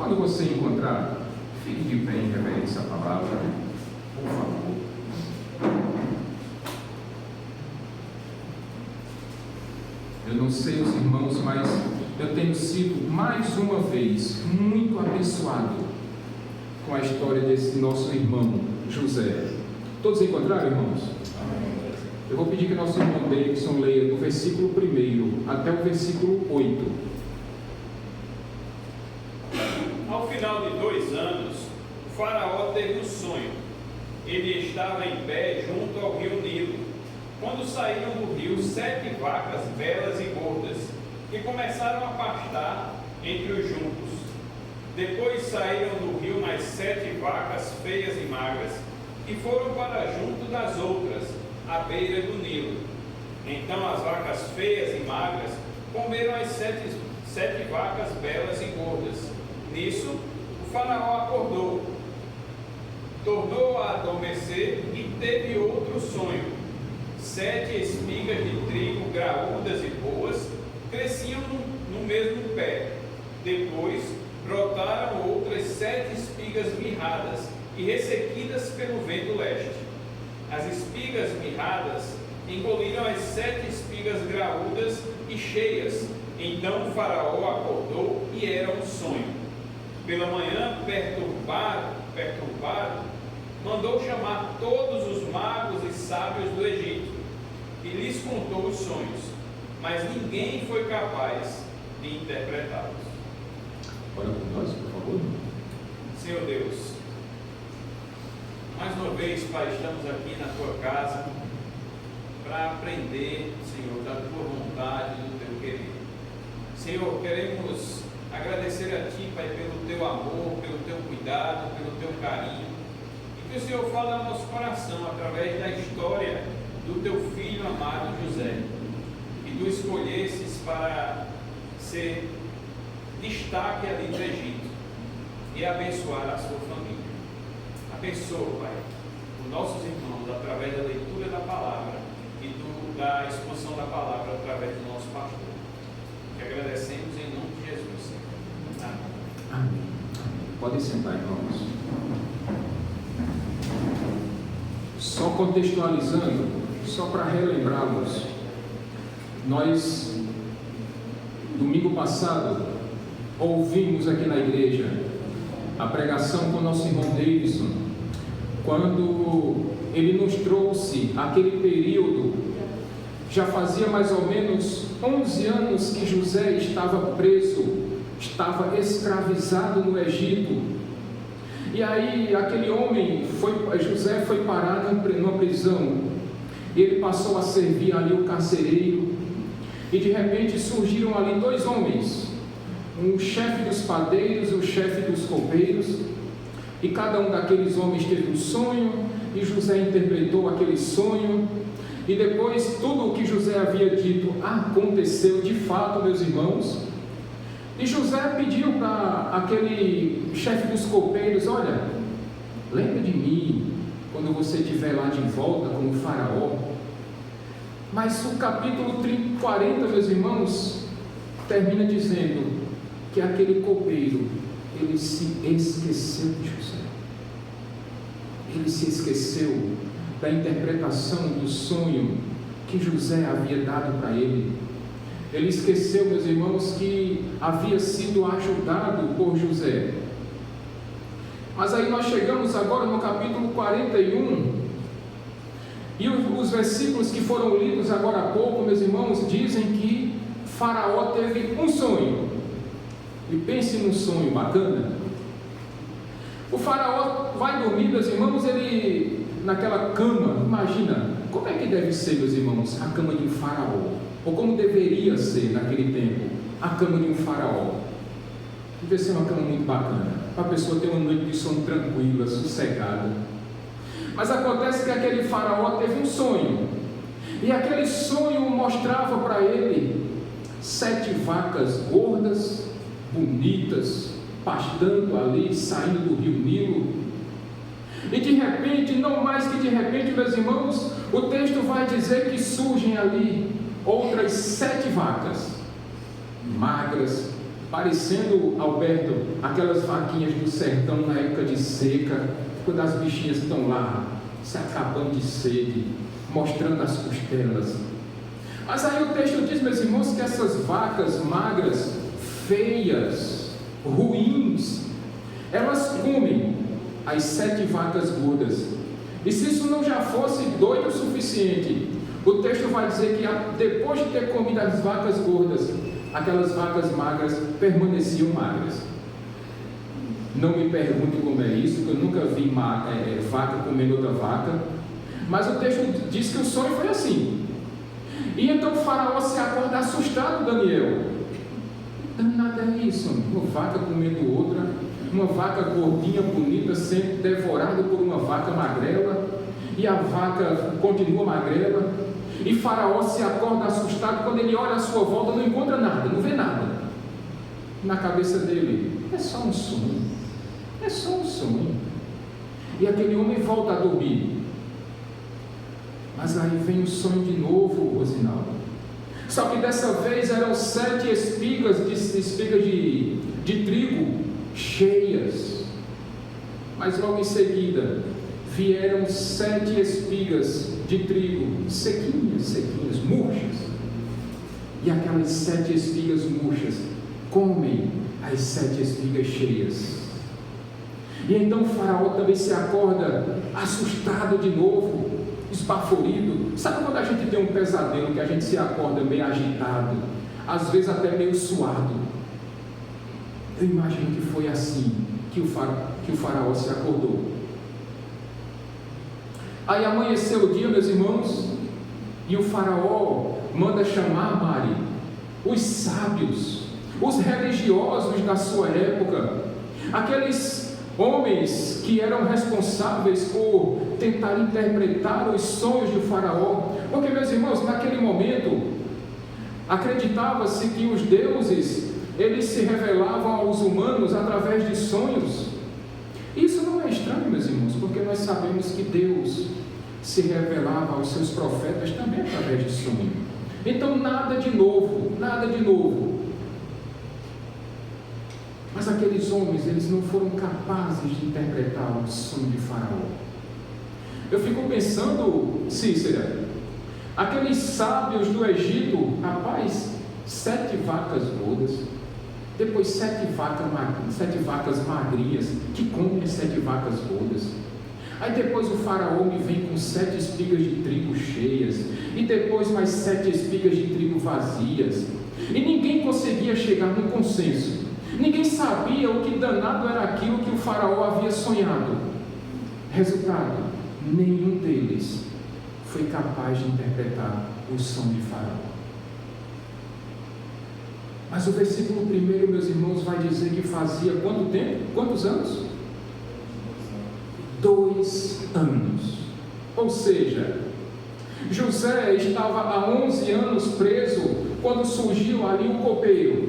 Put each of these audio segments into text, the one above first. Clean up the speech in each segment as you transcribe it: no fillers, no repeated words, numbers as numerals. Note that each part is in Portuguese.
Quando você encontrar, fique de pé em reverência à palavra, por favor. Eu não sei os irmãos, mas eu tenho sido mais uma vez muito abençoado com a história desse nosso irmão José. Todos encontraram, irmãos? Eu vou pedir que nosso irmão Davidson leia do versículo 1 até o versículo 8. Ao final de 2 anos, o faraó teve um sonho. Ele estava em pé junto ao rio Nilo, quando saíram do rio 7 vacas belas e gordas, que começaram a pastar entre os juncos. Depois saíram do rio mais 7 vacas feias e magras, e foram para junto das outras, à beira do Nilo. Então as vacas feias e magras comeram as 7 vacas belas e gordas. Nisso, o faraó acordou, tornou a adormecer e teve outro sonho. 7 espigas de trigo graúdas e boas cresciam no mesmo pé. Depois brotaram outras 7 espigas mirradas e ressequidas pelo vento leste. As espigas mirradas engoliram as 7 espigas graúdas e cheias. Então o faraó acordou e era um sonho. Pela manhã, perturbado, mandou chamar todos os magos e sábios do Egito e lhes contou os sonhos, mas ninguém foi capaz de interpretá-los. Ora por nós, por favor. Senhor Deus, mais uma vez, Pai, estamos aqui na Tua casa para aprender, Senhor, da Tua vontade, do Teu querer. Senhor, queremos agradecer a Ti, Pai, pelo Teu amor, pelo Teu cuidado, pelo Teu carinho, e que o Senhor fale ao nosso coração através da história do Teu Filho amado José, que Tu escolhesses para ser destaque ali do Egito e abençoar a sua família. Abençoa, Pai, os nossos irmãos através da leitura da palavra e da exposição da palavra através do nosso pastor. Que agradecemos em nome de Jesus, Senhor. Amém. Amém. Podem sentar, irmãos. Só contextualizando, só para relembrarmos, nós, domingo passado, ouvimos aqui na igreja a pregação com o nosso irmão Davidson, quando ele nos trouxe aquele período. Já fazia mais ou menos 11 anos que José estava preso, estava escravizado no Egito. E aí aquele homem, José foi parado numa prisão, e ele passou a servir ali o carcereiro, e de repente surgiram ali 2 homens, um chefe dos padeiros e o chefe dos copeiros, e cada um daqueles homens teve um sonho, e José interpretou aquele sonho, e depois tudo o que José havia dito aconteceu de fato, meus irmãos. E José pediu para aquele chefe dos copeiros: olha, lembra de mim quando você estiver lá de volta com o faraó. Mas o capítulo 40, meus irmãos, termina dizendo que aquele copeiro, ele se esqueceu de José. Ele se esqueceu da interpretação do sonho que José havia dado para ele. Ele esqueceu, meus irmãos, que havia sido ajudado por José. Mas aí nós chegamos agora no capítulo 41, e os versículos que foram lidos agora há pouco, meus irmãos, dizem que Faraó teve um sonho. E pense num sonho bacana. O faraó vai dormir, meus irmãos, ele naquela cama. Imagina, como é que deve ser, meus irmãos, a cama de um faraó? Ou como deveria ser naquele tempo a cama de um faraó? Deve ser uma cama muito bacana, para a pessoa ter uma noite de sono tranquila, sossegada. Mas acontece que aquele faraó teve um sonho, e aquele sonho mostrava para ele 7 vacas gordas, bonitas, pastando ali, saindo do rio Nilo. E de repente, não mais que de repente, meus irmãos, o texto vai dizer que surgem ali outras 7 vacas, magras, parecendo, Alberto, aquelas vaquinhas do sertão na época de seca, quando as bichinhas estão lá, se acabando de sede, mostrando as costelas. Mas aí o texto diz, meus irmãos, que essas vacas magras, feias, ruins, elas comem as 7 vacas gordas. E se isso não já fosse doido o suficiente, o texto vai dizer que depois de ter comido as vacas gordas, aquelas vacas magras permaneciam magras. Não me pergunte como é isso, porque eu nunca vi vaca comendo outra vaca. Mas o texto diz que o sonho foi assim. E então o faraó se acorda assustado, Daniel. Nada é isso, uma vaca comendo outra, uma vaca gordinha, bonita, sendo devorada por uma vaca magrela, e a vaca continua magrela, e faraó se acorda assustado. Quando ele olha à sua volta, não encontra nada, não vê nada. Na cabeça dele, é só um sonho, é só um sonho. E aquele homem volta a dormir. Mas aí vem o sonho de novo, Rosinaldo. Só que dessa vez eram 7 espigas de trigo cheias. Mas logo em seguida vieram 7 espigas de trigo sequinhas, murchas. E aquelas 7 espigas murchas comem as 7 espigas cheias. E então o faraó também se acorda assustado de novo, esbaforido. Sabe quando a gente tem um pesadelo, que a gente se acorda meio agitado, às vezes até meio suado? Eu imagino que foi assim que o faraó se acordou. Aí amanheceu o dia, meus irmãos, e o faraó manda chamar, Mari, os sábios, os religiosos da sua época, aqueles homens que eram responsáveis por tentar interpretar os sonhos do faraó. Porque, meus irmãos, naquele momento acreditava-se que os deuses, eles se revelavam aos humanos através de sonhos. Isso não é estranho, meus irmãos, porque nós sabemos que Deus se revelava aos seus profetas também através de sonho. Então nada de novo. Mas aqueles homens, eles não foram capazes de interpretar o sonho de faraó. Eu fico pensando, Cícera, aqueles sábios do Egito, rapaz, 7 vacas gordas, depois 7 vacas magrinhas, que comem as 7 vacas gordas. Aí depois o faraó me vem com 7 espigas de trigo cheias, e depois mais 7 espigas de trigo vazias, e ninguém conseguia chegar num consenso. Ninguém sabia o que danado era aquilo que o faraó havia sonhado. Resultado, nenhum deles foi capaz de interpretar o sonho de faraó. Mas o versículo 1, meus irmãos, vai dizer que fazia quanto tempo? Quantos anos? 2 anos. Ou seja, José estava há 11 anos preso quando surgiu ali o copeiro.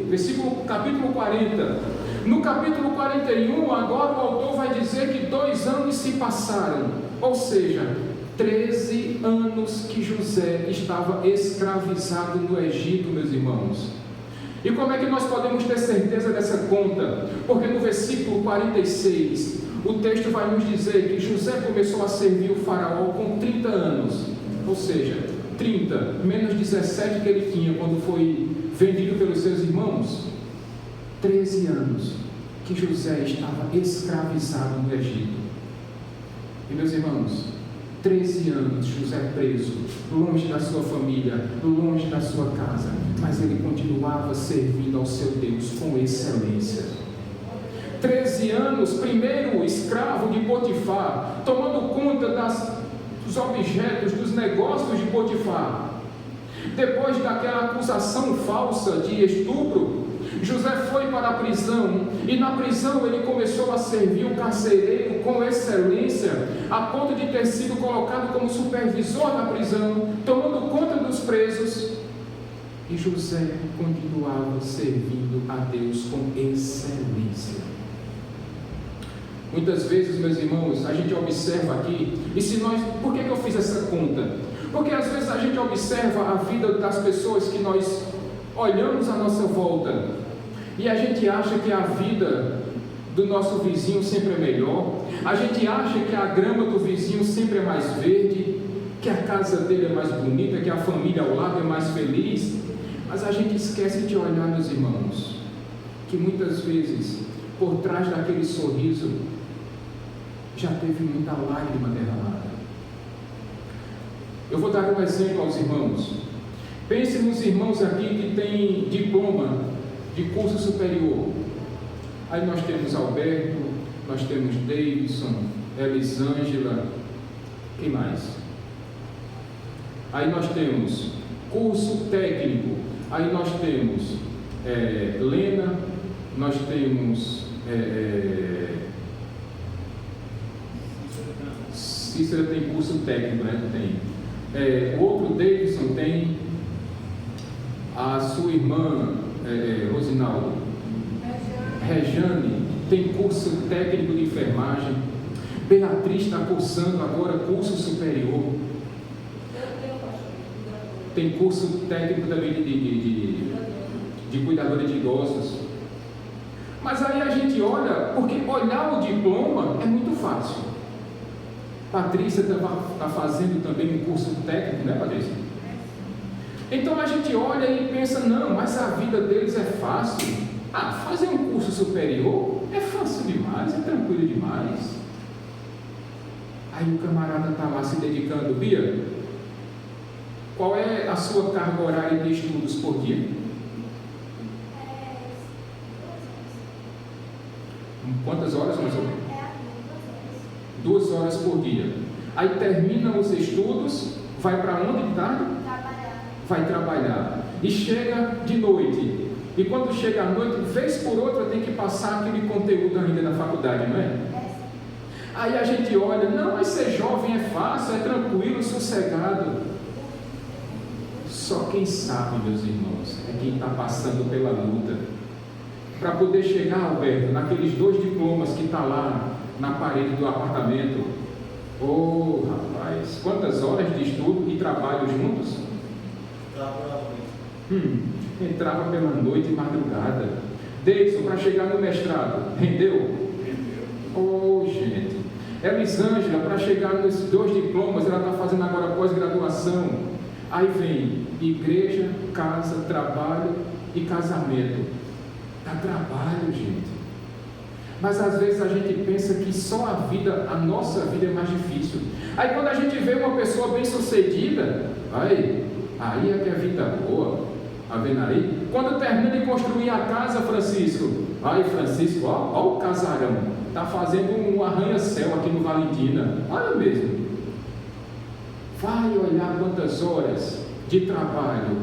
Capítulo 40. No capítulo 41, agora o autor vai dizer que 2 anos se passaram. Ou seja, 13 anos que José estava escravizado no Egito, meus irmãos. E como é que nós podemos ter certeza dessa conta? Porque no versículo 46, o texto vai nos dizer que José começou a servir o faraó com 30 anos. Ou seja, 30, menos 17 que ele tinha quando foi vendido pelos seus irmãos. 13 anos que José estava escravizado no Egito. E meus irmãos, 13 anos José preso, longe da sua família, longe da sua casa, mas ele continuava servindo ao seu Deus com excelência. 13 anos, primeiro escravo de Potifar, tomando conta dos objetos, dos negócios de Potifar. Depois daquela acusação falsa de estupro, José foi para a prisão, e na prisão ele começou a servir o carcereiro com excelência, a ponto de ter sido colocado como supervisor da prisão, tomando conta dos presos. E José continuava servindo a Deus com excelência. Muitas vezes, meus irmãos, a gente observa aqui, por que eu fiz essa conta? Porque às vezes a gente observa a vida das pessoas que nós olhamos à nossa volta, E a gente acha que a vida do nosso vizinho sempre é melhor, a gente acha que a grama do vizinho sempre é mais verde, que a casa dele é mais bonita, que a família ao lado é mais feliz, mas a gente esquece de olhar, meus irmãos, que muitas vezes, por trás daquele sorriso, já teve muita lágrima derramada. Eu vou dar um exemplo aos irmãos. Pense nos irmãos aqui que têm diploma de curso superior. Aí nós temos Alberto, nós temos Davidson, Elisângela, quem mais? Aí nós temos curso técnico, aí nós temos Lena, nós temos Cícera tem curso técnico, né? Tem. O outro Davidson tem, a sua irmã Rosinaldo, Rejane tem curso técnico de enfermagem, Beatriz está cursando agora curso superior, tem curso técnico também de cuidadora de idosos. Mas aí a gente olha, porque olhar o diploma é muito fácil. Patrícia está fazendo também um curso técnico, né, Patrícia? Então a gente olha e pensa, não, mas a vida deles é fácil. Fazer um curso superior é fácil demais, é tranquilo demais. Aí o camarada está lá se dedicando. Bia, qual é a sua carga horária de estudos por dia? Quantas horas, mais ou menos? 2 horas por dia. Aí termina os estudos, vai para onde de tarde? Vai trabalhar. E chega de noite. E quando chega à noite, vez por outra, tem que passar aquele conteúdo ainda na faculdade, não é? Aí a gente olha, não, mas ser jovem é fácil, é tranquilo, sossegado. Só quem sabe, meus irmãos, é quem está passando pela luta. Para poder chegar, Alberto, naqueles 2 diplomas que está lá na parede do apartamento. Rapaz, quantas horas de estudo e trabalho juntos? Entrava pela noite e madrugada. Davidson, para chegar no mestrado, rendeu? Gente. Elisângela, para chegar nesses 2 diplomas, ela está fazendo agora pós-graduação. Aí vem igreja, casa, trabalho e casamento. Dá trabalho, gente. Mas às vezes a gente pensa que só a nossa vida é mais difícil. Aí quando a gente vê uma pessoa bem sucedida, aí é que a vida é boa. Está vendo aí? Quando termina de construir a casa, Francisco, ó o casarão, está fazendo um arranha-céu aqui no Valentina, olha mesmo. Vai olhar quantas horas de trabalho,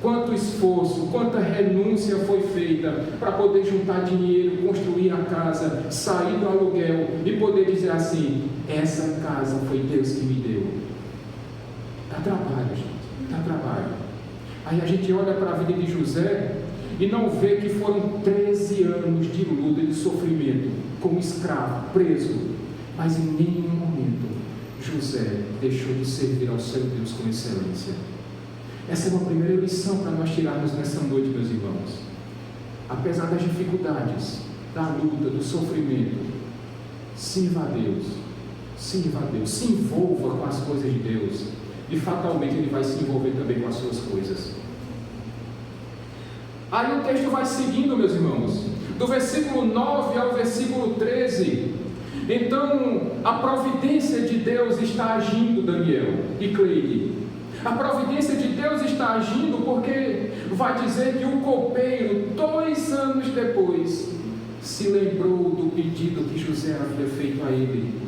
quanto esforço, quanta renúncia foi feita para poder juntar dinheiro, construir a casa, sair do aluguel e poder dizer assim, essa casa foi Deus que me deu. Dá trabalho, gente, dá trabalho. Aí a gente olha para a vida de José e não vê que foram 13 anos de luta e de sofrimento, como escravo, preso, mas em nenhum momento José deixou de servir ao seu Deus com excelência. Essa é uma primeira lição para nós tirarmos nessa noite, meus irmãos. Apesar das dificuldades, da luta, do sofrimento, sirva a Deus, se envolva com as coisas de Deus, e fatalmente Ele vai se envolver também com as suas coisas. Aí o texto vai seguindo, meus irmãos, do versículo 9 ao versículo 13. Então, a providência de Deus está agindo, Daniel e Cleide. A providência de Deus está agindo porque vai dizer que o copeiro, 2 anos depois, se lembrou do pedido que José havia feito a ele.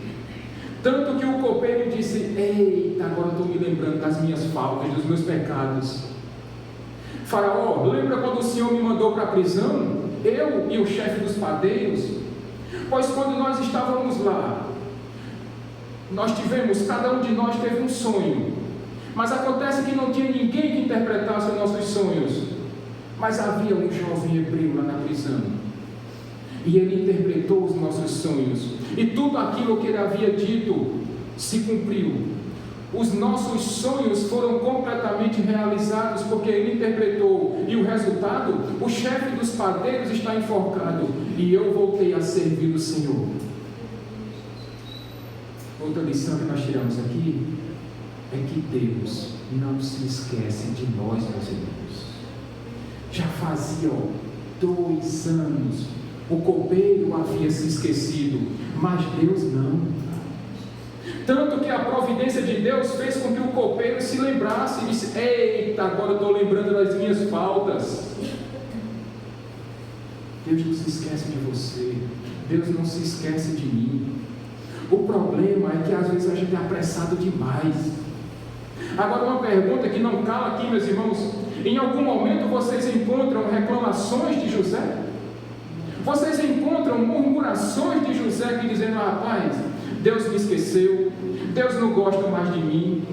Tanto que o copeiro disse, eita, agora estou me lembrando das minhas faltas, dos meus pecados. Faraó, lembra quando o Senhor me mandou para a prisão? Eu e o chefe dos padeiros? Pois quando nós estávamos lá, cada um de nós teve um sonho. Mas acontece que não tinha ninguém que interpretasse os nossos sonhos. Mas havia um jovem hebreu lá na prisão. E ele interpretou os nossos sonhos. E tudo aquilo que ele havia dito se cumpriu. os nossos sonhos foram completamente realizados, porque ele interpretou, e o resultado, o chefe dos padeiros está enforcado, e eu voltei a servir o Senhor. Outra lição que nós tiramos aqui é que Deus não se esquece de nós, meus irmãos. Já fazia 2 anos, o copeiro havia se esquecido, mas Deus não. Tanto que a providência de Deus fez com que o copeiro se lembrasse e disse: eita, agora eu estou lembrando das minhas faltas. Deus não se esquece de você, Deus não se esquece de mim. O problema é que às vezes a gente é apressado demais. Agora, uma pergunta que não cala aqui, meus irmãos: em algum momento vocês encontram reclamações de José? Vocês encontram murmurações de José que dizendo: rapaz, Deus me esqueceu, Deus não gosta mais de mim.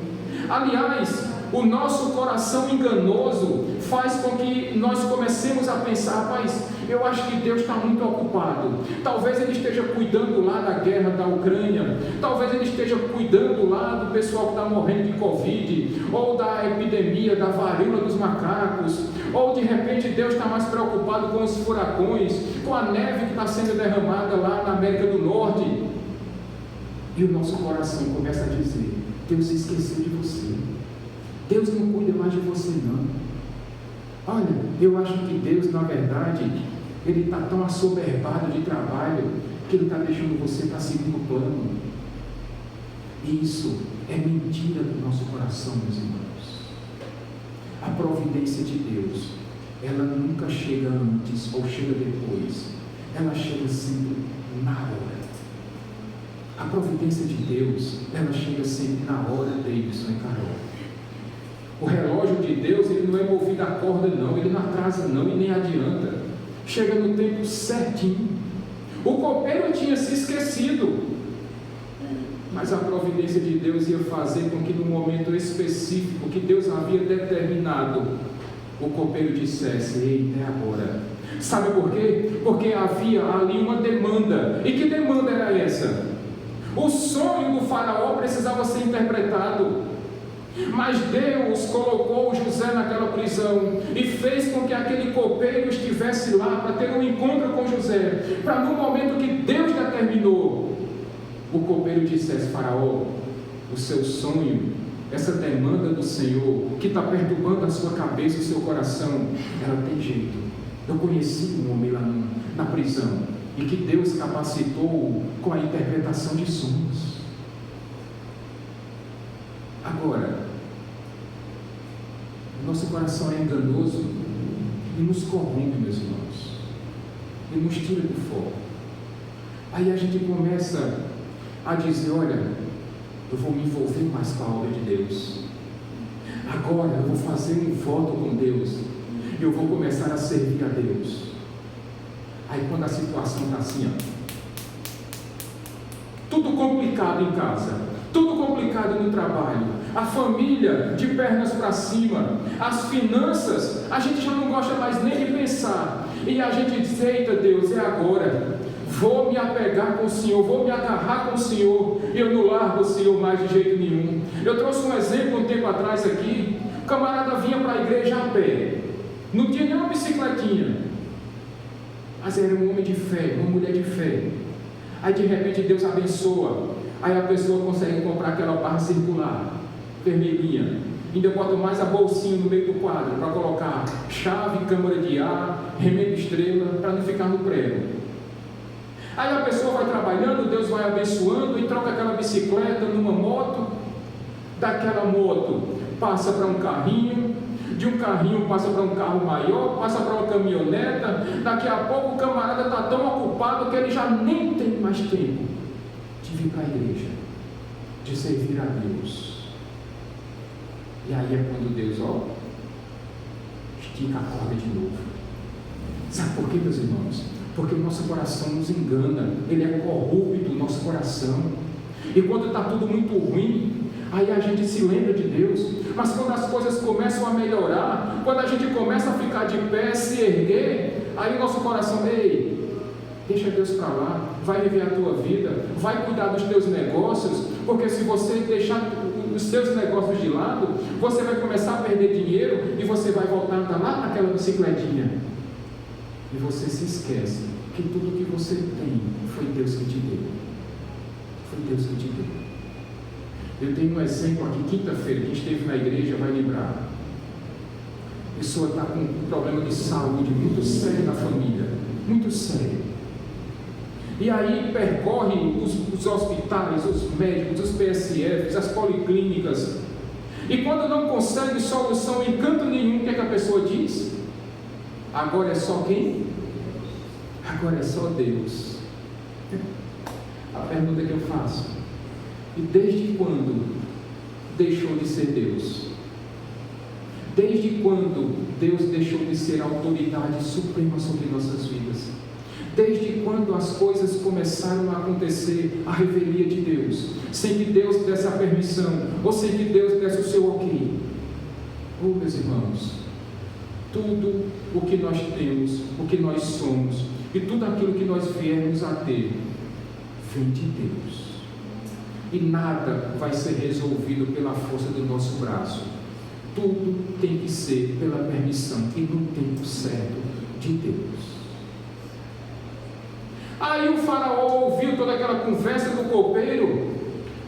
Aliás, o nosso coração enganoso faz com que nós comecemos a pensar: rapaz, eu acho que Deus está muito ocupado. Talvez Ele esteja cuidando lá da guerra da Ucrânia, talvez Ele esteja cuidando lá do pessoal que está morrendo de Covid, ou da epidemia, da varíola dos macacos, ou de repente Deus está mais preocupado com os furacões, com a neve que está sendo derramada lá na América do Norte. E o nosso coração começa a dizer: Deus se esqueceu de você, Deus não cuida mais de você não. Olha, eu acho que Deus, na verdade, Ele está tão assoberbado de trabalho que Ele está deixando você para segundo plano. Isso é mentira do nosso coração, meus irmãos. A providência de Deus, ela nunca chega antes ou chega depois, ela chega sempre na hora. A providência de Deus, ela chega sempre na hora, Davidson e Carol. O relógio de Deus, ele não é movido a corda não, ele não atrasa não e nem adianta. Chega no tempo certinho. O copeiro tinha se esquecido, mas a providência de Deus ia fazer com que no momento específico que Deus havia determinado, o copeiro dissesse: ei, é agora. Sabe por quê? Porque havia ali uma demanda. E que demanda era essa? O sonho do faraó precisava ser interpretado, mas Deus colocou José naquela prisão e fez com que aquele copeiro estivesse lá para ter um encontro com José, para no momento que Deus determinou, o copeiro dissesse: faraó, o seu sonho, essa demanda do Senhor que está perturbando a sua cabeça e o seu coração, ela tem jeito. Eu conheci um homem lá na prisão e que Deus capacitou com a interpretação de sonhos. Agora, nosso coração é enganoso e nos corrompe, meus irmãos, e nos tira do foco. Aí a gente começa a dizer: olha, eu vou me envolver mais com a obra de Deus, agora eu vou fazer um voto com Deus, e eu vou começar a servir a Deus. Aí quando a situação está assim, tudo complicado em casa, tudo complicado no trabalho, a família de pernas para cima, as finanças, a gente já não gosta mais nem de pensar, e a gente diz: eita Deus, é agora, vou me apegar com o Senhor, vou me agarrar com o Senhor, eu não largo o Senhor mais de jeito nenhum. Eu trouxe um exemplo um tempo atrás aqui, o camarada vinha para a igreja a pé, não tinha nenhuma bicicletinha, mas era um homem de fé, uma mulher de fé. Aí de repente Deus abençoa, aí a pessoa consegue comprar aquela barra circular, vermelhinha, ainda bota mais a bolsinha no meio do quadro, para colocar chave, câmara de ar, remendo estrela, para não ficar no prego. Aí a pessoa vai trabalhando, Deus vai abençoando e troca aquela bicicleta numa moto, daquela moto passa para um carrinho, de um carrinho passa para um carro maior, passa para uma caminhoneta, daqui a pouco o camarada está tão ocupado que ele já nem tem mais tempo de vir para a igreja, de servir a Deus. E aí é quando Deus, estica a corda de novo. Sabe por quê, meus irmãos? Porque o nosso coração nos engana, ele é corrupto, o nosso coração. E quando está tudo muito ruim, aí a gente se lembra de Deus. Mas quando as coisas começam a melhorar, quando a gente começa a ficar de pé, se erguer, aí o nosso coração: ei, deixa Deus para lá, vai viver a tua vida, vai cuidar dos teus negócios, porque se você deixar os seus negócios de lado, você vai começar a perder dinheiro e você vai voltar a andar lá naquela bicicletinha. E você se esquece que tudo que você tem foi Deus que te deu. Foi Deus que te deu. Eu tenho um exemplo aqui, quinta-feira, quem esteve na igreja vai lembrar. A pessoa está com um problema de saúde muito sério na família, muito sério. E aí percorre os hospitais, os médicos, os PSFs, as policlínicas. E quando não consegue solução em canto nenhum, o que é que a pessoa diz? Agora é só quem? Agora é só Deus. A pergunta que eu faço: e desde quando deixou de ser Deus? Desde quando Deus deixou de ser a autoridade suprema sobre nossas vidas? Desde quando as coisas começaram a acontecer à revelia de Deus, sem que Deus desse a permissão, ou sem que Deus desse o seu ok? Meus irmãos, tudo o que nós temos, o que nós somos, e tudo aquilo que nós viemos a ter, vem de Deus. E nada vai ser resolvido pela força do nosso braço. Tudo tem que ser pela permissão e no tempo certo de Deus. Aí o faraó ouviu toda aquela conversa do copeiro,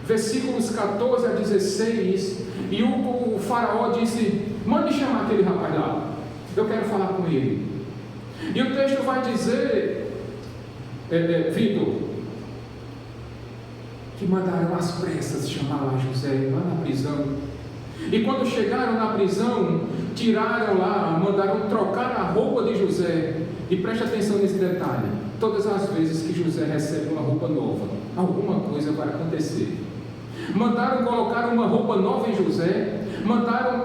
versículos 14 a 16, e o faraó disse: mande chamar aquele rapaz lá, eu quero falar com ele. E o texto vai dizer, Vitor, que mandaram às pressas chamar lá José, lá na prisão. E quando chegaram na prisão, tiraram lá, mandaram trocar a roupa de José. E preste atenção nesse detalhe: todas as vezes que José recebe uma roupa nova, alguma coisa vai acontecer. Mandaram colocar uma roupa nova em José, mandaram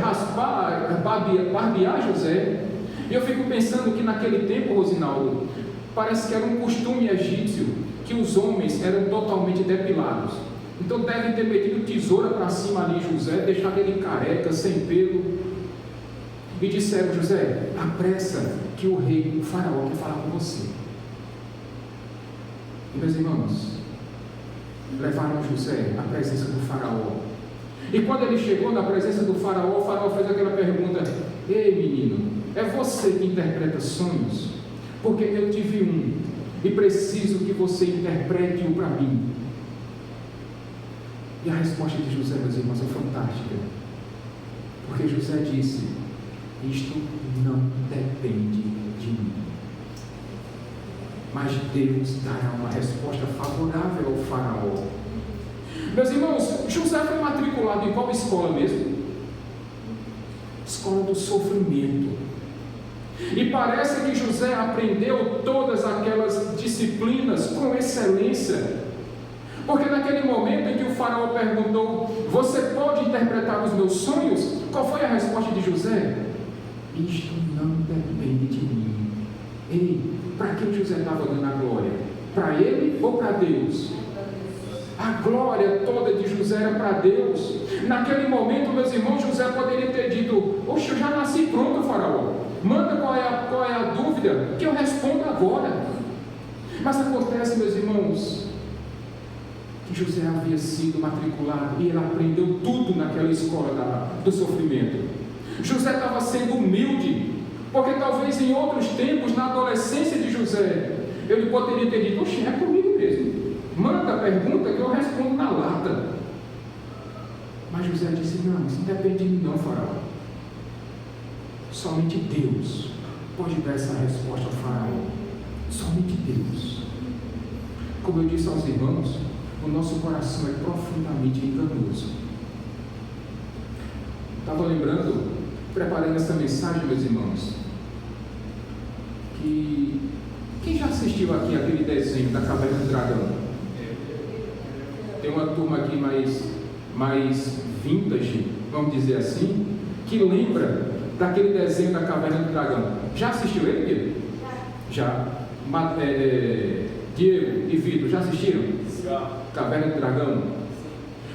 raspar, barbear José. E eu fico pensando que naquele tempo, Rosinaldo, parece que era um costume egípcio que os homens eram totalmente depilados. Então devem ter metido tesoura para cima ali José, deixado ele careca, sem pelo, e disseram: José, apressa que o rei, o faraó, quer falar com você. E meus irmãos, levaram José à presença do faraó. E quando ele chegou na presença do faraó, o faraó fez aquela pergunta: ei menino, é você que interpreta sonhos? Porque eu tive um e preciso que você interprete-o para mim. E a resposta de José, meus irmãos, é fantástica. Porque José disse: isto não depende de mim, mas Deus dará uma resposta favorável ao faraó. Meus irmãos, José foi matriculado em qual escola mesmo? Escola do sofrimento. E parece que José aprendeu todas aquelas disciplinas com excelência. Porque naquele momento em que o faraó perguntou: você pode interpretar os meus sonhos? Qual foi a resposta de José? Isto não depende de mim. Ei, para quem José estava dando a glória? Para ele ou para Deus? A glória toda de José era para Deus. Naquele momento, meus irmãos, José poderia ter dito: oxe, eu já nasci pronto, faraó. Manda qual é a dúvida, que eu respondo agora. Mas acontece, meus irmãos, que José havia sido matriculado e ele aprendeu tudo naquela escola do sofrimento. José estava sendo humilde, porque talvez em outros tempos, na adolescência de José, ele poderia ter dito: oxe, é comigo mesmo, manda a pergunta que eu respondo na lata. Mas José disse: não, isso não depende de mim não, faraó. Somente Deus pode dar essa resposta ao faraó. Somente Deus. Como eu disse aos irmãos, o nosso coração é profundamente enganoso. Estava lembrando, preparando essa mensagem, meus irmãos, que quem já assistiu aqui aquele desenho da Caverna do Dragão? Tem uma turma aqui mais vintage, vamos dizer assim, que lembra daquele desenho da Caverna do Dragão. Já assistiu ele, Diego? Já. Diego e Vitor, já assistiram? Já. Caverna do Dragão?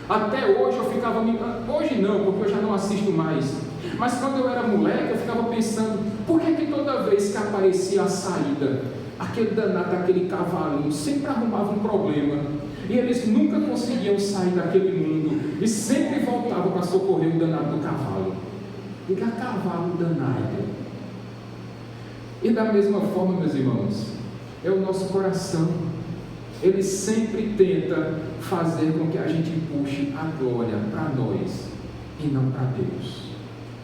Até hoje eu ficava... Hoje não, porque eu já não assisto mais. Mas quando eu era moleque, eu ficava pensando: por que toda vez que aparecia a saída aquele danado daquele cavalinho sempre arrumava um problema, e eles nunca conseguiam sair daquele mundo, e sempre voltavam para socorrer o danado do cavalo. Diga, cavalo danado. E da mesma forma, meus irmãos, é o nosso coração. Ele sempre tenta fazer com que a gente puxe a glória para nós e não para Deus.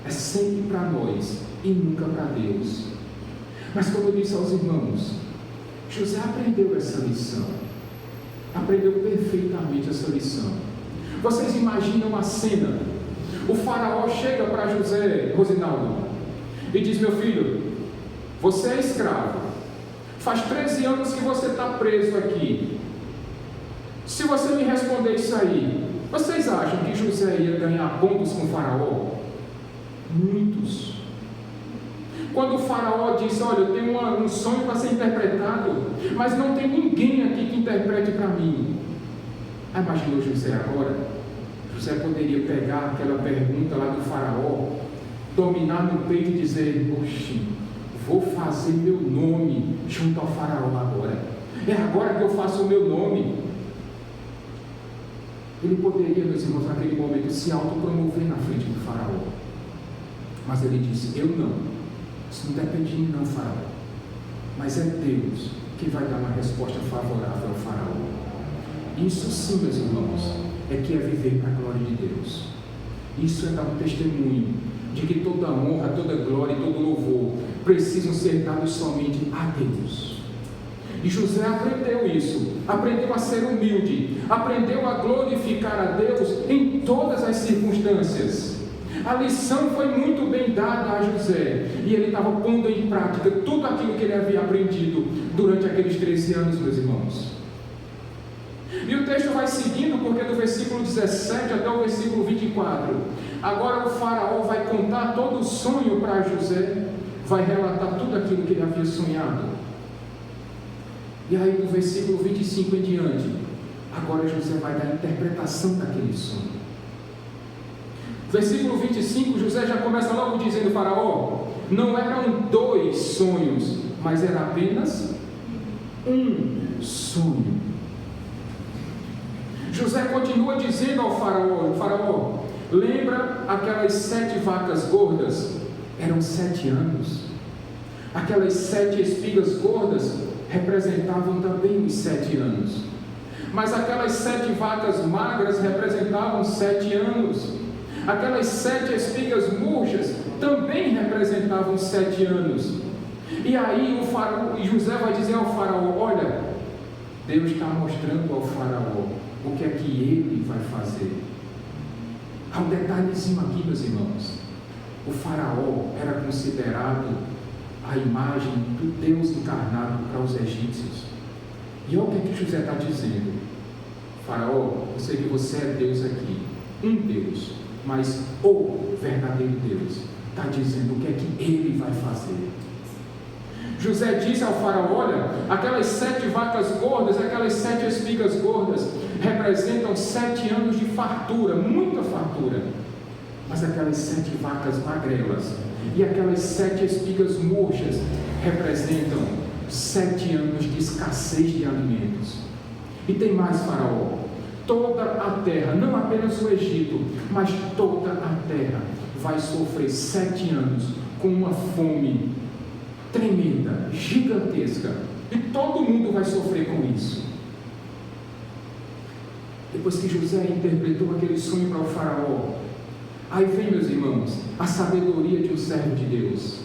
É sempre para nós e nunca para Deus. Mas como eu disse aos irmãos, José aprendeu essa lição. Aprendeu perfeitamente essa lição. Vocês imaginam a cena? O faraó chega para José, Rosinaldo, e diz: meu filho, você é escravo. Faz 13 anos que você está preso aqui. Se você me responder isso aí, vocês acham que José ia ganhar pontos com o faraó? Muitos. Quando o faraó disse: olha, eu tenho um sonho para ser interpretado, mas não tem ninguém aqui que interprete para mim. Aí imaginou José agora? José poderia pegar aquela pergunta lá do faraó, dominar no peito e dizer: oxi, vou fazer meu nome junto ao faraó agora. É agora que eu faço o meu nome. Ele poderia, meus irmãos, naquele momento se autopromover na frente do faraó. Mas ele disse: eu não. Isso não depende de mim não, faraó. Mas é Deus que vai dar uma resposta favorável ao faraó. Isso sim, meus irmãos, é que é viver para a glória de Deus. Isso é dar um testemunho de que toda honra, toda glória e todo louvor precisam ser dados somente a Deus. E José aprendeu isso, aprendeu a ser humilde, aprendeu a glorificar a Deus em todas as circunstâncias. A lição foi muito bem dada a José, e ele estava pondo em prática tudo aquilo que ele havia aprendido durante aqueles 13 anos, meus irmãos. E o texto vai seguindo, porque do versículo 17 até o versículo 24, agora o faraó vai contar todo o sonho para José, vai relatar tudo aquilo que ele havia sonhado. E aí do versículo 25 em diante, agora José vai dar a interpretação daquele sonho. Versículo 25, José já começa logo dizendo: faraó, não eram 2 sonhos, mas era apenas um sonho. José continua dizendo ao faraó, lembra aquelas 7 vacas gordas? Eram 7 anos. Aquelas 7 espigas gordas representavam também os 7 anos. Mas aquelas 7 vacas magras representavam 7 anos. Aquelas 7 espigas murchas também representavam 7 anos. E aí José vai dizer ao faraó: olha, Deus está mostrando ao faraó o que é que ele vai fazer. Há um detalhezinho aqui, meus irmãos. O faraó era considerado a imagem do Deus encarnado para os egípcios. E olha o que José está dizendo: faraó, eu sei que você é Deus aqui, um Deus, mas o verdadeiro Deus está dizendo o que é que ele vai fazer. José disse ao faraó: olha, aquelas 7 vacas gordas, aquelas 7 espigas gordas representam 7 anos de fartura, muita fartura. Mas aquelas 7 vacas magrelas e aquelas 7 espigas murchas representam 7 anos de escassez de alimentos. E tem mais, faraó: toda a terra, não apenas o Egito, mas toda a terra vai sofrer 7 anos com uma fome tremenda, gigantesca, e todo mundo vai sofrer com isso. Depois que José interpretou aquele sonho para o faraó, aí vem, meus irmãos, a sabedoria de um servo de Deus.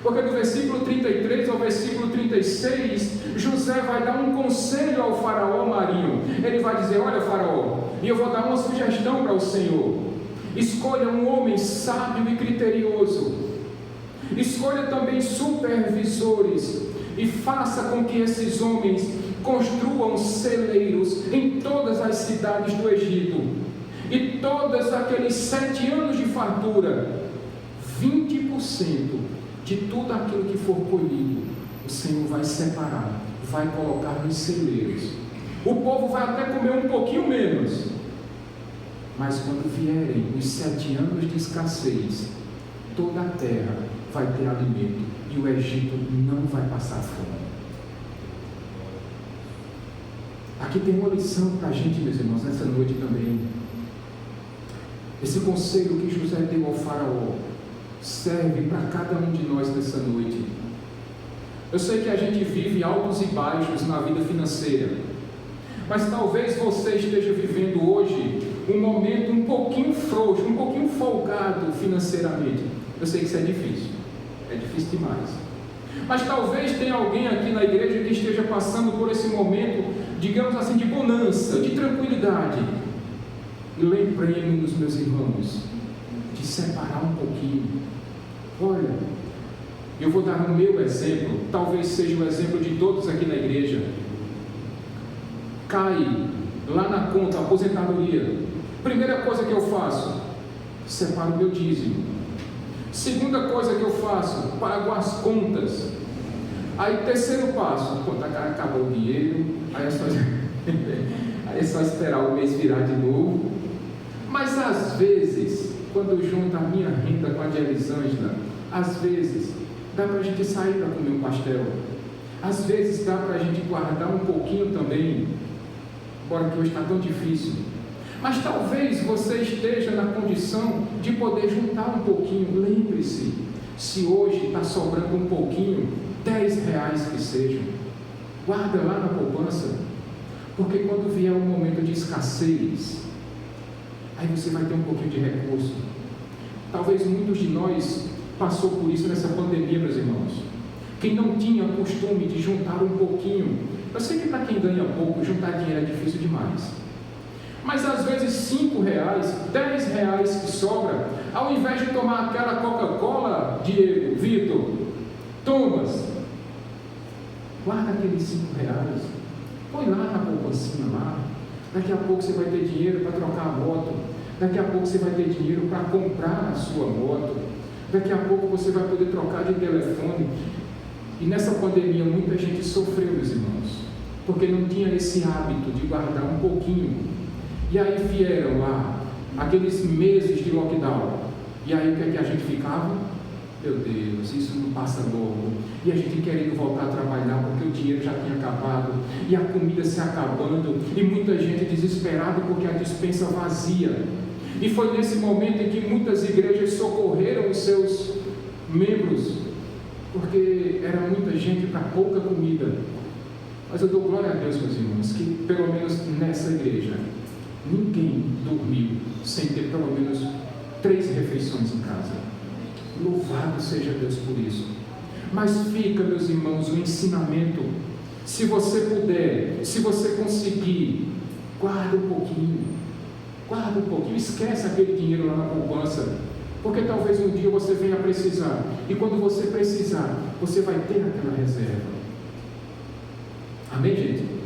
Porque do versículo 33 ao versículo 36, José vai dar um conselho ao faraó marinho. Ele vai dizer: olha, faraó, e eu vou dar uma sugestão para o Senhor. Escolha um homem sábio e criterioso. Escolha também supervisores e faça com que esses homens construam celeiros em todas as cidades do Egito. E todos aqueles 7 anos de fartura, 20% de tudo aquilo que for colhido, o Senhor vai separar, vai colocar nos celeiros. O povo vai até comer um pouquinho menos, mas quando vierem os 7 anos de escassez, toda a terra vai ter alimento e o Egito não vai passar fome. Aqui tem uma lição para a gente, meus irmãos, nessa noite também. Esse conselho que José deu ao faraó serve para cada um de nós nessa noite. Eu sei que a gente vive altos e baixos na vida financeira, mas talvez você esteja vivendo hoje um momento um pouquinho frouxo, um pouquinho folgado financeiramente. Eu sei que isso é difícil demais. Mas talvez tenha alguém aqui na igreja que esteja passando por esse momento, digamos assim, de bonança, de tranquilidade. E lembremos, meus irmãos, de separar um pouquinho. Olha, eu vou dar o meu exemplo, talvez seja o exemplo de todos aqui na igreja. Cai lá na conta, aposentadoria. Primeira coisa que eu faço, separo o meu dízimo. Segunda coisa que eu faço, pago as contas. Aí terceiro passo, quando acabou o dinheiro, aí é só esperar o mês virar de novo. Mas às vezes, quando eu junto a minha renda com a de Elisângela, às vezes dá para a gente sair para comer um pastel. Às vezes dá para a gente guardar um pouquinho também, embora que hoje está tão difícil. Mas talvez você esteja na condição de poder juntar um pouquinho. Lembre-se, se hoje está sobrando um pouquinho, R$10 que seja, guarda lá na poupança, porque quando vier um momento de escassez, aí você vai ter um pouquinho de recurso. Talvez muitos de nós passou por isso nessa pandemia, meus irmãos. Quem não tinha costume de juntar um pouquinho, eu sei que para quem ganha pouco, juntar dinheiro é difícil demais. Mas às vezes R$5, R$10 que sobra, ao invés de tomar aquela Coca-Cola, Diego, Vitor, Thomas, guarda aqueles R$5, põe lá na poupancinha lá. Daqui a pouco você vai ter dinheiro para trocar a moto, daqui a pouco você vai ter dinheiro para comprar a sua moto, daqui a pouco você vai poder trocar de telefone. E nessa pandemia muita gente sofreu, meus irmãos, porque não tinha esse hábito de guardar um pouquinho. E aí vieram lá aqueles meses de lockdown. E aí o que é que a gente ficava? Meu Deus, isso não passa logo. E a gente querendo voltar a trabalhar porque o dinheiro já tinha acabado. E a comida se acabando. E muita gente desesperada porque a despensa vazia. E foi nesse momento em que muitas igrejas socorreram os seus membros, porque era muita gente para pouca comida. Mas eu dou glória a Deus, meus irmãos, que pelo menos nessa igreja ninguém dormiu sem ter pelo menos 3 refeições em casa. Louvado seja Deus por isso. Mas fica, meus irmãos, o ensinamento. Se você puder, se você conseguir, guarda um pouquinho, esquece aquele dinheiro lá na poupança, porque talvez um dia você venha precisar, e quando você precisar, você vai ter aquela reserva. Amém, gente?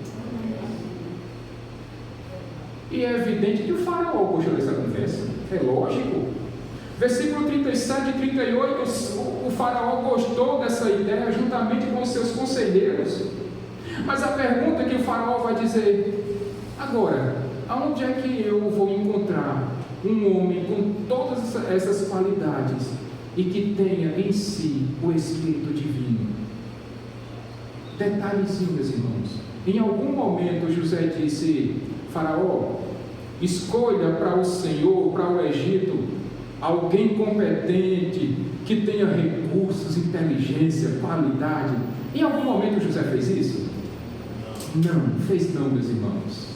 E é evidente que o faraó gostou dessa conversa, é lógico. Versículo 37 e 38, o faraó gostou dessa ideia juntamente com os seus conselheiros. Mas a pergunta que o faraó vai dizer: agora, aonde é que eu vou encontrar um homem com todas essas qualidades e que tenha em si o Espírito Divino? Detalhezinho, meus irmãos. Em algum momento José disse: faraó, escolha para o Senhor, para o Egito, alguém competente, que tenha recursos, inteligência, qualidade. Em algum momento José fez isso? Não, fez não, meus irmãos.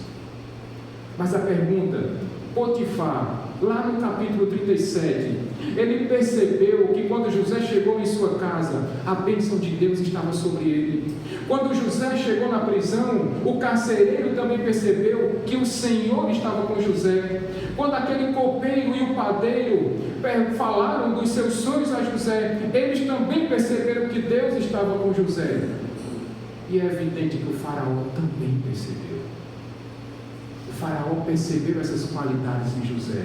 Mas a pergunta, Potifar, lá no capítulo 37, ele percebeu que quando José chegou em sua casa, a bênção de Deus estava sobre ele. Quando José chegou na prisão, o carcereiro também percebeu que o Senhor estava com José. Quando aquele copeiro e o padeiro falaram dos seus sonhos a José, eles também perceberam que Deus estava com José. E é evidente que o faraó também percebeu. O faraó percebeu essas qualidades em José.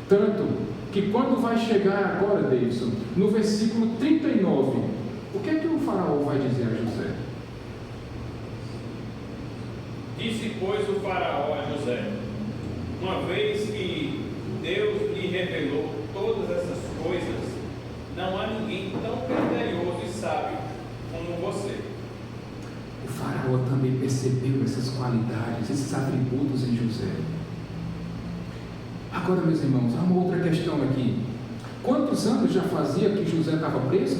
Tanto que quando vai chegar agora, Davidson, no versículo 39, o que é que o faraó vai dizer a José? Disse, pois, o faraó a José: uma vez que Deus lhe revelou todas essas coisas, não há ninguém tão criterioso e sábio como você. Faraó também percebeu essas qualidades, esses atributos em José. Agora, meus irmãos, há uma outra questão aqui. Quantos anos já fazia que José estava preso?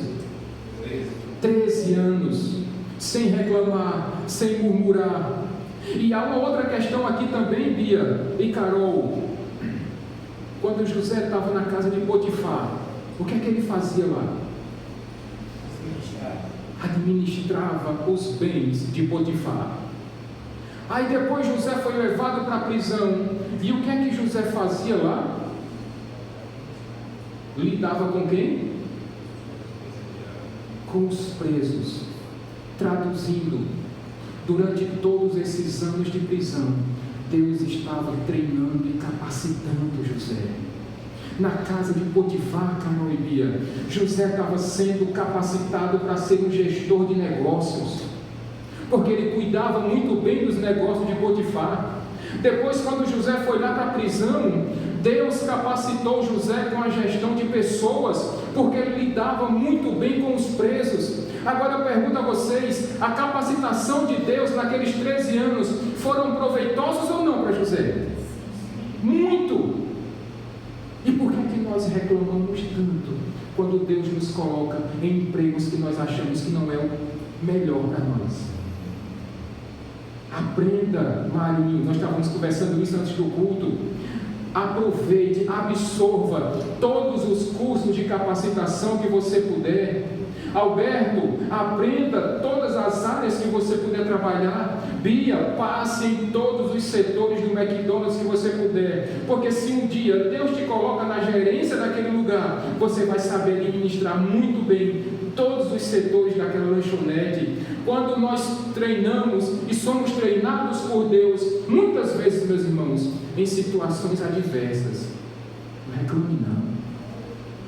13 anos, sem reclamar, sem murmurar. E há uma outra questão aqui também, Bia e Carol. Quando José estava na casa de Potifar, o que é que ele fazia lá? Administrava os bens de Potifar. Aí depois José foi levado para a prisão. E o que é que José fazia lá? Lidava com quem? Com os presos. Traduzindo, durante todos esses anos de prisão, Deus estava treinando e capacitando José. Na casa de Potifar, Carol e Bia, José estava sendo capacitado para ser um gestor de negócios, porque ele cuidava muito bem dos negócios de Potifar. Depois, quando José foi lá para a prisão, Deus capacitou José com a gestão de pessoas, porque ele lidava muito bem com os presos. Agora eu pergunto a vocês, a capacitação de Deus naqueles 13 anos foram proveitosos ou não para José? Muito! E por que nós reclamamos tanto quando Deus nos coloca em empregos que nós achamos que não é o melhor para nós? Aprenda, Marinho, nós estávamos conversando isso antes do culto. Aproveite, absorva todos os cursos de capacitação que você puder. Alberto, aprenda todas as áreas que você puder trabalhar. Bia, passe em todos os setores do McDonald's que você puder, porque se um dia Deus te coloca na gerência daquele lugar, você vai saber administrar muito bem todos os setores daquela lanchonete. Quando nós treinamos e somos treinados por Deus, muitas vezes, meus irmãos, em situações adversas, não reclame não.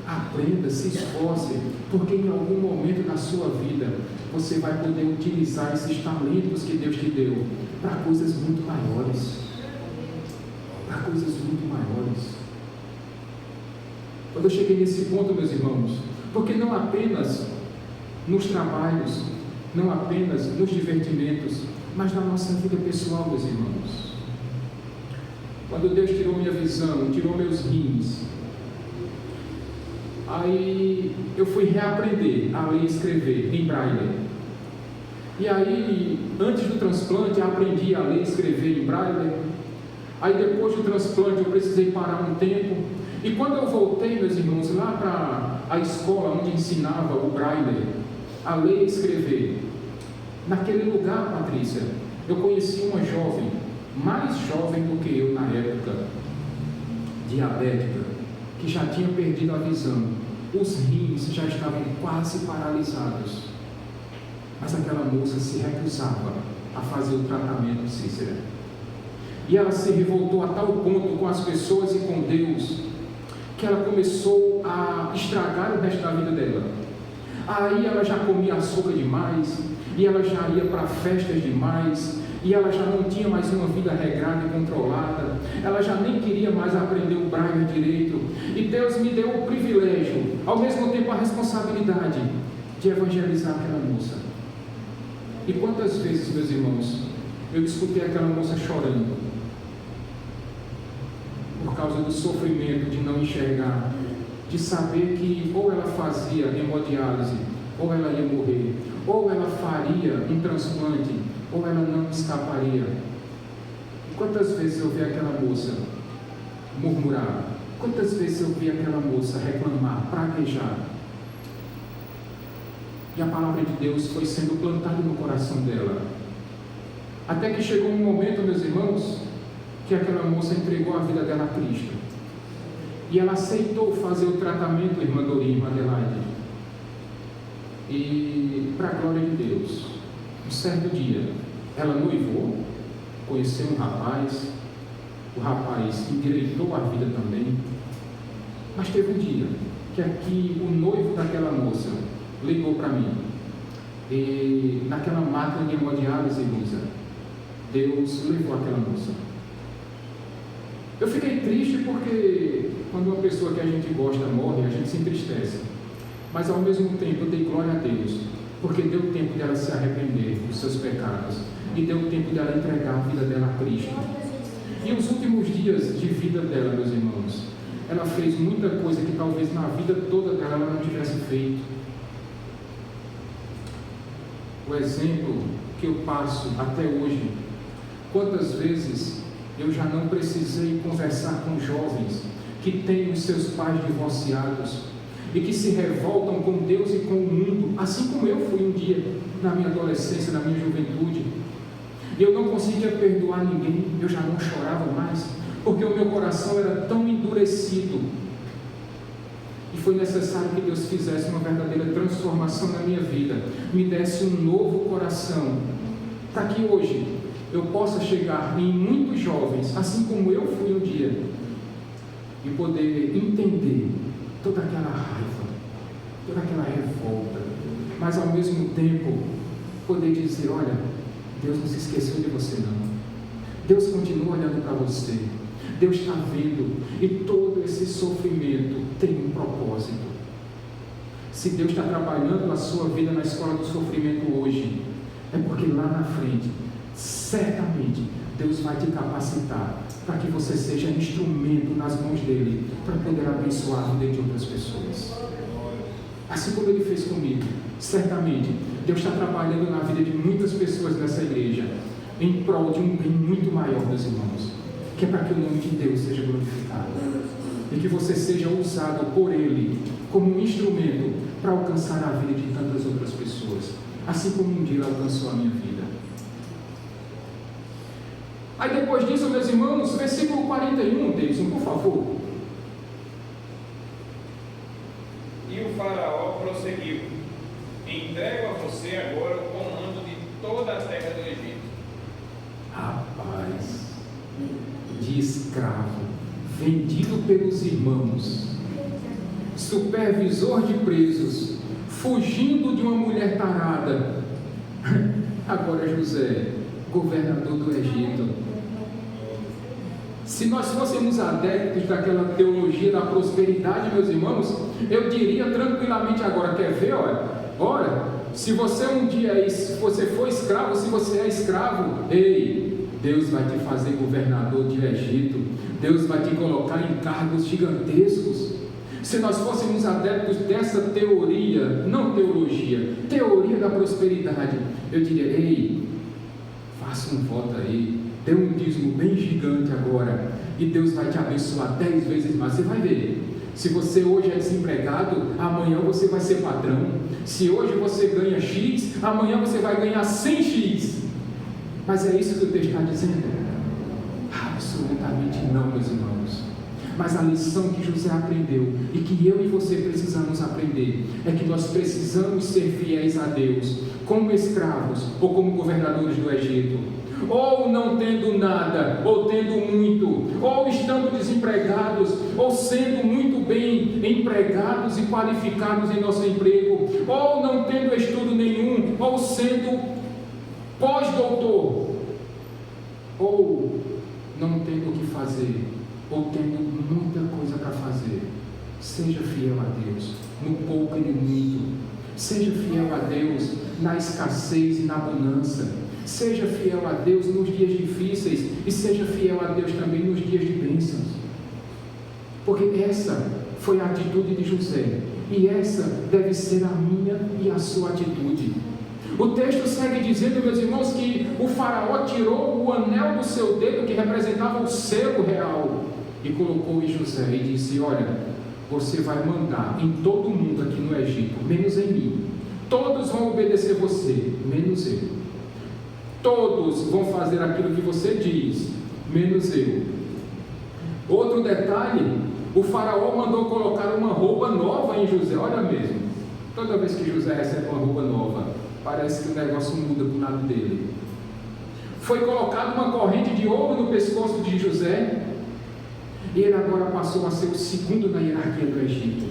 Aprenda, se esforce, porque em algum momento da sua vida você vai poder utilizar esses talentos que Deus te deu para coisas muito maiores. Para coisas muito maiores. Quando eu cheguei nesse ponto, meus irmãos, porque não apenas nos trabalhos, não apenas nos divertimentos, mas na nossa vida pessoal, meus irmãos. Quando Deus tirou minha visão, tirou meus rins, aí eu fui reaprender a ler e escrever em braille. E aí, antes do transplante, eu aprendi a ler e escrever em braille. Aí depois do transplante eu precisei parar um tempo. E quando eu voltei, meus irmãos, lá para a escola onde ensinava o braille, a ler e escrever, naquele lugar, Patrícia, eu conheci uma jovem, mais jovem do que eu na época, diabética, que já tinha perdido a visão. Os rins já estavam quase paralisados. Mas aquela moça se recusava a fazer o tratamento, Cícera. E ela se revoltou a tal ponto com as pessoas e com Deus, que ela começou a estragar o resto da vida dela. Aí ela já comia açúcar demais, e ela já ia para festas demais, e ela já não tinha mais uma vida regrada e controlada, ela já nem queria mais aprender o braille direito, e Deus me deu o privilégio, ao mesmo tempo a responsabilidade, de evangelizar aquela moça. E quantas vezes, meus irmãos, eu escutei aquela moça chorando, por causa do sofrimento de não enxergar, de saber que ou ela fazia hemodiálise, ou ela ia morrer, ou ela faria um transplante, ou ela não escaparia. E quantas vezes eu vi aquela moça murmurar? Quantas vezes eu vi aquela moça reclamar, praguejar? E a palavra de Deus foi sendo plantada no coração dela. Até que chegou um momento, meus irmãos, que aquela moça entregou a vida dela a Cristo. E ela aceitou fazer o tratamento, irmã Dorinha, irmã Adelaide. E, para a glória de Deus, um certo dia, ela noivou, conheceu um rapaz, o rapaz endireitou a vida também. Mas teve um dia que aqui o noivo daquela moça ligou para mim. E naquela máquina de hemodiálise, Luísa, Deus levou aquela moça. Eu fiquei triste porque quando uma pessoa que a gente gosta morre, a gente se entristece. Mas ao mesmo tempo eu dei glória a Deus, porque deu tempo dela se arrepender dos seus pecados e deu tempo dela entregar a vida dela a Cristo. E os últimos dias de vida dela, meus irmãos, ela fez muita coisa que talvez na vida toda dela ela não tivesse feito. O exemplo que eu passo até hoje, quantas vezes eu já não precisei conversar com jovens que têm os seus pais divorciados e que se revoltam com Deus e com o mundo, assim como eu fui um dia na minha adolescência, na minha juventude. E eu não conseguia perdoar ninguém, eu já não chorava mais, porque o meu coração era tão endurecido. E foi necessário que Deus fizesse uma verdadeira transformação na minha vida, me desse um novo coração, para que hoje eu possa chegar em muitos jovens, assim como eu fui um dia, e poder entender toda aquela raiva, toda aquela revolta, mas ao mesmo tempo poder dizer: olha, Deus não se esqueceu de você não, Deus continua olhando para você, Deus está vendo, e todo esse sofrimento tem um propósito. Se Deus está trabalhando a sua vida na escola do sofrimento hoje, é porque lá na frente, certamente, Deus vai te capacitar para que você seja instrumento nas mãos dele, para poder abençoar a vida de outras pessoas. Assim como ele fez comigo, certamente, Deus está trabalhando na vida de muitas pessoas nessa igreja, em prol de um bem muito maior, meus irmãos, que é para que o nome de Deus seja glorificado, e que você seja usado por ele, como um instrumento, para alcançar a vida de tantas outras pessoas, assim como um dia ele alcançou a minha vida. Aí depois disso, meus irmãos, versículo 41, Davidson, por favor. E o faraó prosseguiu: entrego a você agora o comando de toda a terra do Egito. Rapaz, de escravo, vendido pelos irmãos, supervisor de presos, fugindo de uma mulher tarada, agora José, governador do Egito. Se nós fôssemos adeptos daquela teologia da prosperidade, meus irmãos, eu diria tranquilamente agora: quer ver, olha, se você um dia se você for escravo, se você é escravo, ei, Deus vai te fazer governador de Egito, Deus vai te colocar em cargos gigantescos. Se nós fôssemos adeptos dessa teoria, não teologia, teoria da prosperidade, eu diria: ei, faça um voto aí, dê um dízimo bem gigante agora, e Deus vai te abençoar 10 vezes mais. Você vai ver, se você hoje é desempregado, amanhã você vai ser patrão. Se hoje você ganha X, amanhã você vai ganhar 100X. Mas é isso que o texto está dizendo? Absolutamente não, meus irmãos. Mas a lição que José aprendeu, e que eu e você precisamos aprender, é que nós precisamos ser fiéis a Deus, como escravos ou como governadores do Egito, ou não tendo nada, ou tendo muito, ou estando desempregados, ou sendo muito bem empregados e qualificados em nosso emprego, ou não tendo estudo nenhum, ou sendo pós-doutor, ou não tendo o que fazer, ou tendo muita coisa para fazer. Seja fiel a Deus no pouco e no muito. Seja fiel a Deus na escassez e na bonança. Seja fiel a Deus nos dias difíceis, e seja fiel a Deus também nos dias de bênçãos. Porque essa foi a atitude de José, e essa deve ser a minha e a sua atitude. O texto segue dizendo, meus irmãos, que o faraó tirou o anel do seu dedo, que representava o selo real, e colocou em José e disse: olha, você vai mandar em todo mundo aqui no Egito, menos em mim. Todos vão obedecer você, menos eu. Todos vão fazer aquilo que você diz, menos eu. Outro detalhe, o faraó mandou colocar uma roupa nova em José. Olha mesmo, toda vez que José recebe uma roupa nova, parece que o negócio muda para o lado dele. Foi colocada uma corrente de ouro no pescoço de José, e ele agora passou a ser o segundo na hierarquia do Egito.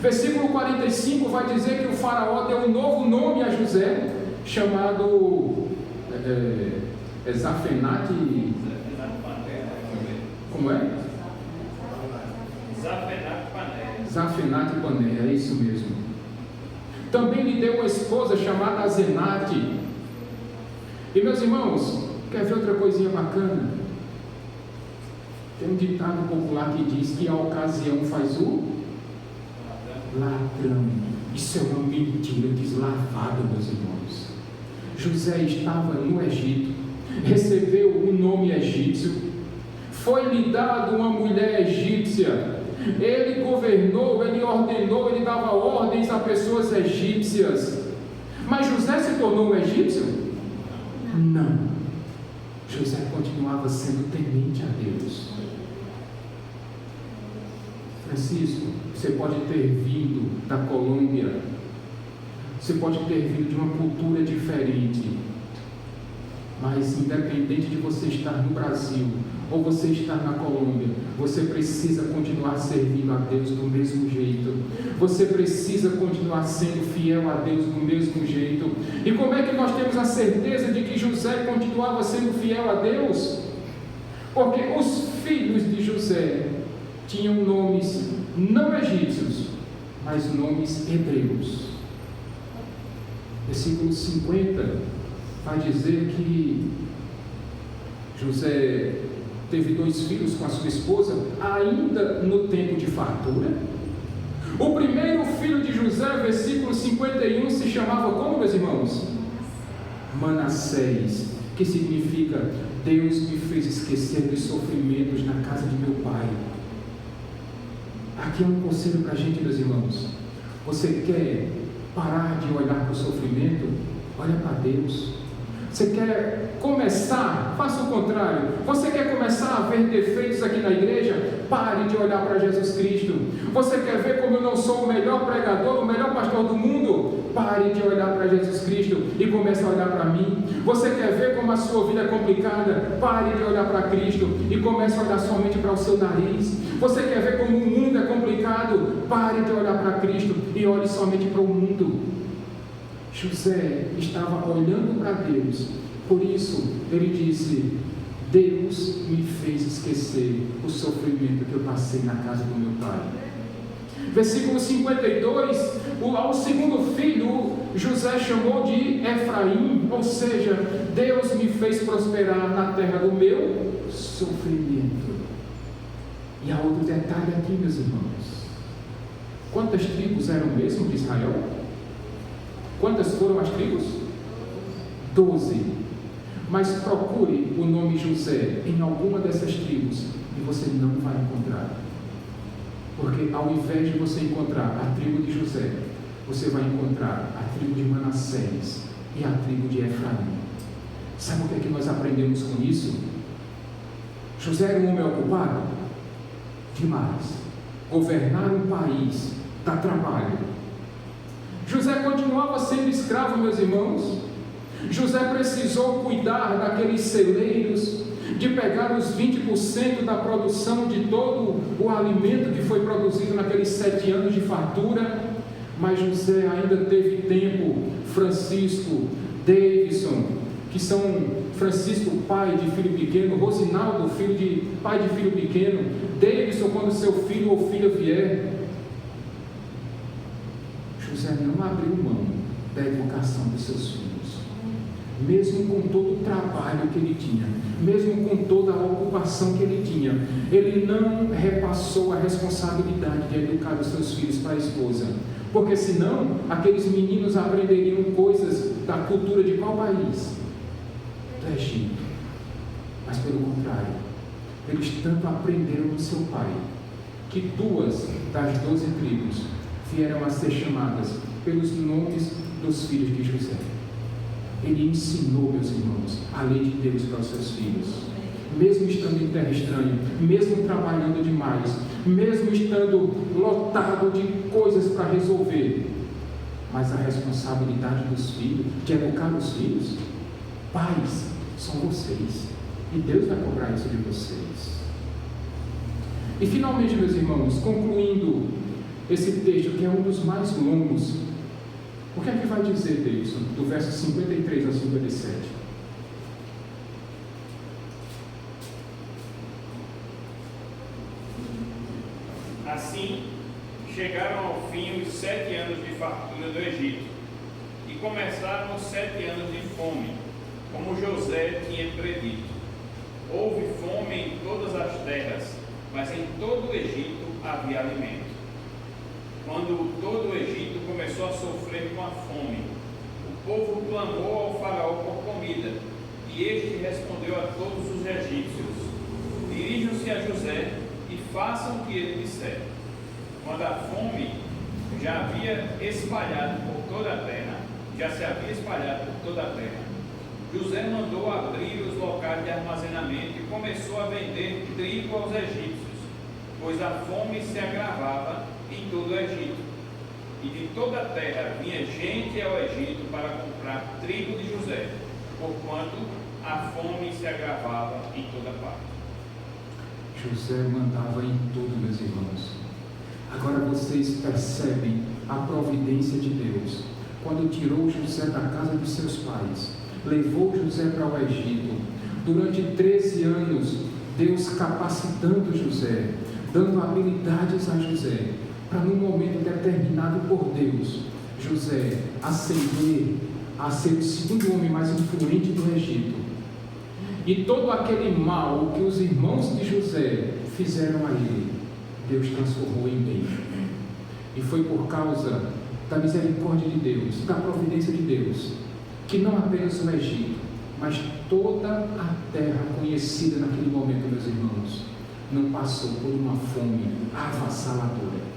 Versículo 45 vai dizer que o faraó deu um novo nome a José, chamado Zafenate. Como é? Zafenate Paneia, é isso mesmo. Também lhe deu uma esposa chamada Azenate. E meus irmãos, quer ver outra coisinha bacana? Tem um ditado popular que diz que a ocasião faz o ladrão. Isso é uma mentira deslavada, meus irmãos. José estava no Egito, recebeu o nome egípcio, foi-lhe dado uma mulher egípcia, ele governou, ele ordenou, ele dava ordens a pessoas egípcias. Mas José se tornou um egípcio? Não. José continuava sendo temente a Deus. Francisco, você pode ter vindo da Colômbia, você pode ter vindo de uma cultura diferente, mas independente de você estar no Brasil ou você estar na Colômbia, você precisa continuar servindo a Deus do mesmo jeito, você precisa continuar sendo fiel a Deus do mesmo jeito. E como é que nós temos a certeza de que José continuava sendo fiel a Deus? Porque os filhos de José tinham nomes não egípcios, mas nomes hebreus. Versículo 50 vai dizer que José teve 2 filhos com a sua esposa, ainda no tempo de fartura. O primeiro filho de José, versículo 51, se chamava como, meus irmãos? Manassés, que significa: Deus me fez esquecer dos sofrimentos na casa de meu pai. Aqui é um conselho para a gente, meus irmãos. Você quer parar de olhar para o sofrimento? Olha para Deus. Você quer começar? Faça o contrário. Você quer começar a ver defeitos aqui na igreja? Pare de olhar para Jesus Cristo. Você quer ver como eu não sou o melhor pregador, o melhor pastor do mundo? Pare de olhar para Jesus Cristo e comece a olhar para mim. Você quer ver como a sua vida é complicada? Pare de olhar para Cristo e comece a olhar somente para o seu nariz. Você quer ver como o mundo é complicado? Pare de olhar para Cristo e olhe somente para o mundo. José estava olhando para Deus, por isso ele disse: Deus me fez esquecer o sofrimento que eu passei na casa do meu pai. Versículo 52, ao segundo filho, José chamou de Efraim, ou seja, Deus me fez prosperar na terra do meu sofrimento. E há outro detalhe aqui, meus irmãos. Quantas tribos eram mesmo de Israel? Quantas foram as tribos? 12. Mas procure o nome José em alguma dessas tribos e você não vai encontrar. Porque ao invés de você encontrar a tribo de José, você vai encontrar a tribo de Manassés e a tribo de Efraim. Sabe o que é que nós aprendemos com isso? José era um homem ocupado? Demais. Governar um país dá trabalho. José continuava sendo escravo, meus irmãos. José precisou cuidar daqueles celeiros, de pegar os 20% da produção de todo o alimento que foi produzido naqueles 7 anos de fartura. Mas José ainda teve tempo. Francisco, Davidson, que são Francisco, pai de filho pequeno, Rosinaldo, pai de filho pequeno, Davidson, quando seu filho ou filha vier. José não abriu mão da educação dos seus filhos, mesmo com todo o trabalho que ele tinha, mesmo com toda a ocupação que ele tinha. Ele não repassou a responsabilidade de educar os seus filhos para a esposa, porque senão aqueles meninos aprenderiam coisas da cultura de qual país? Do Egito. Mas pelo contrário, eles tanto aprenderam do seu pai, que 2 das 12 tribos vieram a ser chamadas pelos nomes dos filhos de José. Ele ensinou, meus irmãos, a lei de Deus para os seus filhos, mesmo estando em terra estranha, mesmo trabalhando demais, mesmo estando lotado de coisas para resolver. Mas a responsabilidade dos filhos, de educar os filhos, pais, são vocês, e Deus vai cobrar isso de vocês. E finalmente, meus irmãos, concluindo esse texto, que é um dos mais longos, o que é que vai dizer, Davidson, do verso 53 a 57? Assim, chegaram ao fim os 7 anos de fartura do Egito, e começaram os 7 anos de fome, como José tinha predito. Houve fome em todas as terras, mas em todo o Egito havia alimento. Quando todo o Egito começou a sofrer com a fome, o povo clamou ao faraó por comida, e este respondeu a todos os egípcios: dirijam-se a José e façam o que ele disser. Quando a fome já se havia espalhado por toda a terra, José mandou abrir os locais de armazenamento e começou a vender trigo aos egípcios, pois a fome se agravava em todo o Egito. E de toda a terra vinha gente ao Egito para comprar trigo de José, porquanto a fome se agravava em toda parte. José mandava em tudo, meus irmãos. Agora vocês percebem a providência de Deus. Quando tirou José da casa de seus pais, levou José para o Egito. Durante 13 anos, Deus capacitando José, dando habilidades a José, para num momento determinado por Deus, José ascender a ser o segundo homem mais influente do Egito. E todo aquele mal que os irmãos de José fizeram a ele, Deus transformou em bem. E foi por causa da misericórdia de Deus, da providência de Deus, que não apenas o Egito, mas toda a terra conhecida naquele momento, meus irmãos, não passou por uma fome avassaladora.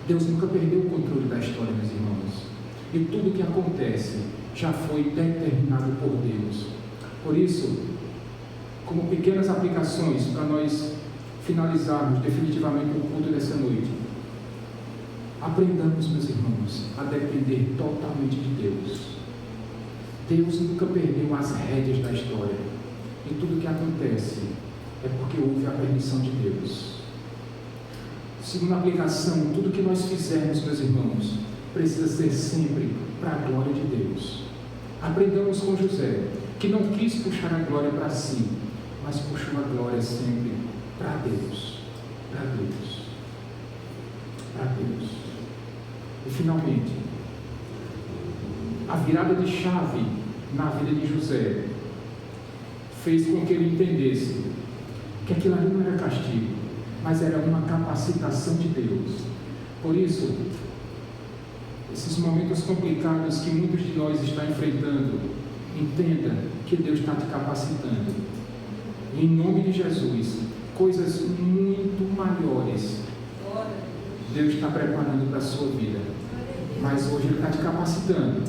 Deus nunca perdeu o controle da história, meus irmãos. E tudo o que acontece já foi determinado por Deus. Por isso, como pequenas aplicações para nós finalizarmos definitivamente o culto dessa noite, aprendamos, meus irmãos, a depender totalmente de Deus. Deus nunca perdeu as rédeas da história. E tudo o que acontece é porque houve a permissão de Deus. Segunda aplicação, tudo que nós fizermos, meus irmãos, precisa ser sempre para a glória de Deus. Aprendamos com José, que não quis puxar a glória para si, mas puxou a glória sempre para Deus, para Deus, para Deus. E finalmente, a virada de chave na vida de José fez com que ele entendesse que aquilo ali não era castigo, mas era uma capacitação de Deus. Por isso, esses momentos complicados que muitos de nós estão enfrentando, entenda que Deus está te capacitando. Em nome de Jesus, coisas muito maiores Deus está preparando para a sua vida. Mas hoje Ele está te capacitando,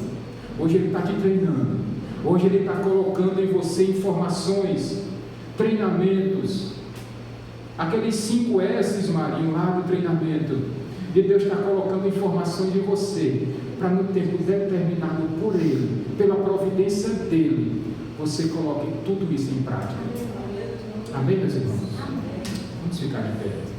hoje Ele está te treinando, hoje Ele está colocando em você informações, treinamentos, aqueles 5 S's, Marinho, lá do treinamento. E Deus está colocando informações em você, para no tempo determinado por Ele, pela providência dEle, você coloque tudo isso em prática. Amém, meus irmãos? Vamos ficar de pé.